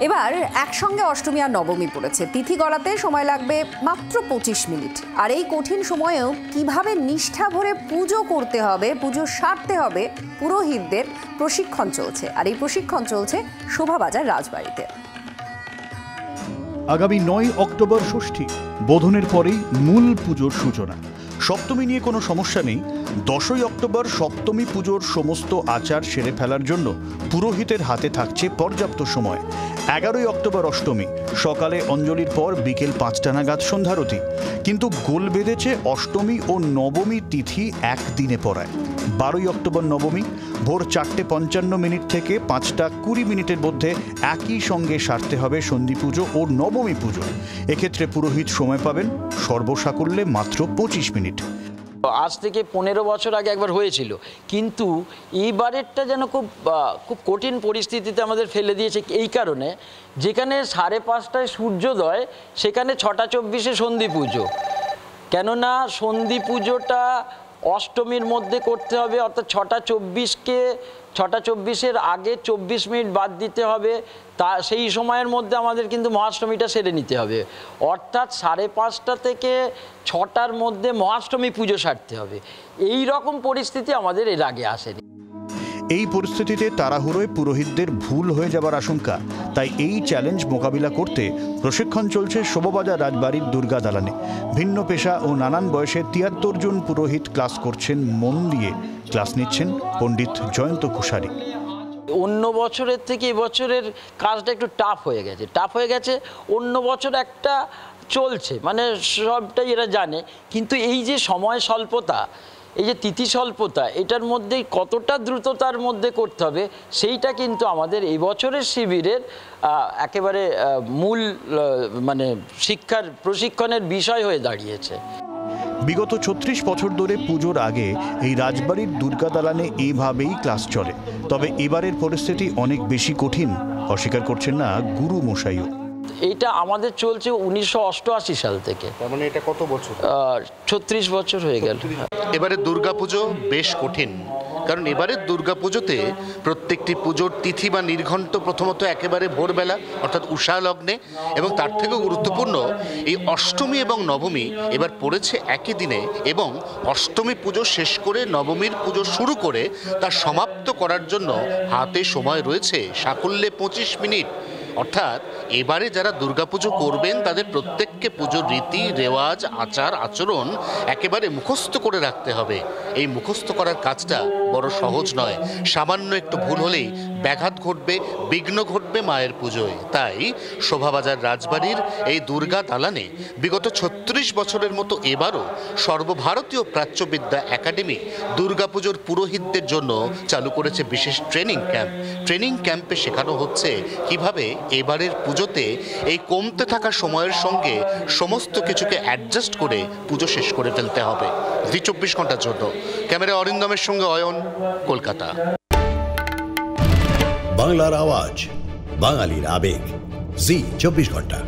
এবার একসঙ্গে অষ্টমী আর নবমী পড়েছে। তিথি গড়াতে সময় লাগবে মাত্র 25 মিনিট। আর এই কঠিন সময়েও কিভাবে নিষ্ঠা ভরে পুজো করতে হবে, পুজো সারতে হবে, পুরোহিতদের প্রশিক্ষণ চলছে। আর এই প্রশিক্ষণ চলছে শোভাবাজার রাজবাড়িতে। আগামী 9 অক্টোবর ষষ্ঠী, বোধনের পরেই মূল পুজোর সূচনা। সপ্তমী নিয়ে কোনো সমস্যা নেই। 10ই অক্টোবর সপ্তমী পুজোর সমস্ত আচার সেরে ফেলার জন্য পুরোহিতের হাতে থাকছে পর্যাপ্ত সময়। 11ই অক্টোবর অষ্টমী, সকালে অঞ্জলির পর বিকেল 5টা নাগাদ সন্ধ্যারতি। কিন্তু গোল বেঁধেছে অষ্টমী ও নবমী তিথি একদিনে পড়ায়। 12ই অক্টোবর নবমী, ভোর 4:55 থেকে 5:20 মধ্যে একই সঙ্গে সারতে হবে সন্ধি পুজো ও নবমী পুজো। এক্ষেত্রে পুরোহিত সময় পাবেন সর্বসাকুল্যে মাত্র 25 মিনিট। আজ থেকে 15 বছর আগে একবার হয়েছিল, কিন্তু এইবারেরটা যেন খুব কঠিন পরিস্থিতিতে আমাদের ফেলে দিয়েছে। এই কারণে, যেখানে 5:30টায় সূর্যোদয়, সেখানে 6:24 সন্ধি পুজো। কেননা সন্ধি পুজোটা অষ্টমীর মধ্যে করতে হবে, অর্থাৎ 6:24 আগে 24 মিনিট বাদ দিতে হবে। তা সেই সময়ের মধ্যে আমাদের কিন্তু মহাষ্টমীটা সেরে নিতে হবে, অর্থাৎ 5:30 থেকে 6টার মধ্যে মহাষ্টমী পুজো সারতে হবে। এই রকম পরিস্থিতি আমাদের এর আগে আসেনি। এই পরিস্থিতিতে তাড়াহুড়োয় পুরোহিতদের ভুল হয়ে যাবার আশঙ্কা। তাই এই চ্যালেঞ্জ মোকাবিলা করতে প্রশিক্ষণ চলছে শোভাবাজার রাজবাড়ির দুর্গা দালানে। ভিন্ন পেশা ও নানান বয়সে 73 জন পুরোহিত ক্লাস করছেন মন দিয়ে। ক্লাস নিচ্ছেন পণ্ডিত জয়ন্ত কুশারি। অন্য বছরের থেকে এবছরের কাজটা একটু টাফ হয়ে গেছে। অন্য বছর একটা চলছে, মানে সবটাই এরা জানে, কিন্তু এই যে সময় স্বল্পতা, এই যে তিথি স্বল্পতা, এটার মধ্যেই কতটা দ্রুততার মধ্যে করতে হবে, সেইটা কিন্তু আমাদের এই বছরের শিবিরের একেবারে মূল মানে প্রশিক্ষণের বিষয় হয়ে দাঁড়িয়েছে। বিগত 36 বছর ধরে পুজোর আগে এই রাজবাড়ির দুর্গা দালানে এইভাবেই ক্লাস চলে। তবে এবারের পরিস্থিতি অনেক বেশি কঠিন, অস্বীকার করছেন না গুরু মশাইও। এইটা আমাদের চলছে 1988 সাল থেকে। তার মানে এটা কত বছর? 36 বছর হয়ে গেল। এবারে দুর্গাপুজো বেশ কঠিন, কারণ এবারের দুর্গাপুজোতে প্রত্যেকটি পুজোর তিথি বা নির্ঘণ্ট প্রথমত একেবারে ভোরবেলা, অর্থাৎ উষা লগ্নে, এবং তার থেকেও গুরুত্বপূর্ণ এই অষ্টমী এবং নবমী এবার পড়েছে একই দিনে, এবং অষ্টমী পুজো শেষ করে নবমীর পুজো শুরু করে তা সমাপ্ত করার জন্য হাতে সময় রয়েছে সাকুল্যে 25 মিনিট। অর্থাৎ এবারে যারা দুর্গাপুজো করবেন তাদের প্রত্যেককে পুজোর রীতি রেওয়াজ, আচার আচরণ একেবারে মুখস্থ করে রাখতে হবে। এই মুখস্থ করার কাজটা বড় সহজ নয়। সামান্য একটু ভুল হলেই ব্যাঘাত ঘটবে, বিঘ্ন ঘটবে মায়ের পুজোয়। তাই শোভাবাজার রাজবাড়ির এই দুর্গা দালানে বিগত 36 বছরের মতো এবারও সর্বভারতীয় প্রাচ্যবিদ্যা একাডেমি দুর্গাপুজোর পুরোহিতদের জন্য চালু করেছে বিশেষ ট্রেনিং ক্যাম্প। ট্রেনিং ক্যাম্পে শেখানো হচ্ছে কিভাবে এবারের পুজোতে এই কমতে থাকা সময়ের সঙ্গে সমস্ত কিছুকে অ্যাডজাস্ট করে পুজো শেষ করে ফেলতে হবে। জি 24 ঘন্টার জন্য ক্যামেরা অরিন্দমের সঙ্গে অয়ন, কলকাতা। বাংলার আওয়াজ, বাঙালির আবেগ, জি 24 ঘন্টা।